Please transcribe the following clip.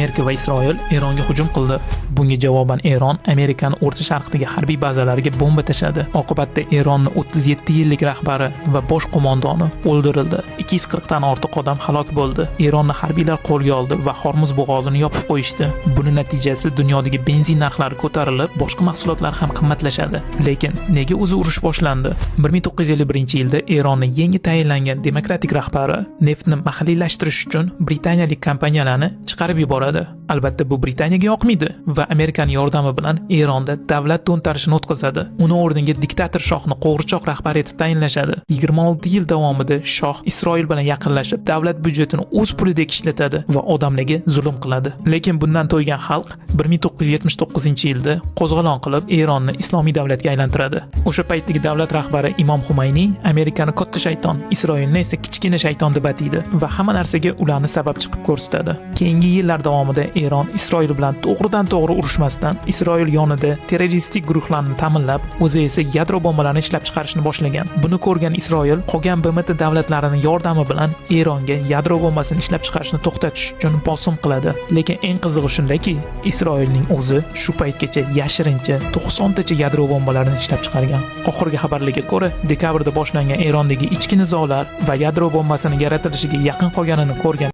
Amerika va Isroil Eronga hujum qildi. Bunga javoban Eron Amerikani O'rta Sharqdagi harbiy bazalariga bomba tashladi. Oqibatda Eronning 37 yillik rahbari va bosh qo'mondoni o'ldirildi. 240 dan ortiq odam halok bo'ldi. Eronni harbiylar qo'lga oldi va Hormuz bo'g'ozini yopib qo'yishdi. Buning natijasi dunyodagi benzin narxlari ko'tarilib, boshqa mahsulotlar ham qimmatlashadi. Lekin nega o'zi urush boshlandi? 1951-yilda Eronning yangi tayinlangan demokratik rahbari neftni mahalliylashtirish uchun britaniyalik kompaniyalarni chiqarib yuboradi. Albatta bu Britaniyaga yoqmaydi va Amerikaning yordami bilan Eronda davlat to'ntarishini o'tkazadi. Uni o'rniga diktator shohni qo'g'irchoq rahbar etib tayinlashadi. 26 yil davomida shoh Isroil bilan yaqinlashib, davlat byudjetini o'z pulidek ishlatadi va odamlarga zulm qiladi. Lekin bundan to'ygan xalq 1979-yilda qo'zg'olon qilib Eronni islomiy davlatga aylantiradi. O'sha paytdagi davlat rahbari Imom Xumayniy Amerikani katta shayton, Isroilni esa kichkina shayton deb ataydi va hamma narsaga ularni sabab chiqib ko'rsatadi. Keyingi yillar davomida Eron Isroil bilan to'g'ridan-to'g'ri urushmasdan Isroil yonida terroristik guruhlarni ta'minlab, o'zi esa yadro bombalarini ishlab chiqarishni boshlagan. Buni ko'rgan Isroil qolgan BMT davlatlarining yordami bilan Eronga yadro bombasini ishlab chiqarishni to'xtatish uchun bosim qiladi. Lekin eng qizig'i shundaki, Isroilning o'zi shu paytgacha yashirincha 90 tacha yadro bombalarini ishlab chiqargan. Oxirgi xabarlarga ko'ra, dekabrda boshlangan Erondagi ichki nizolar va yadro bombasining yaratilishiga yaqin qolganini ko'rgan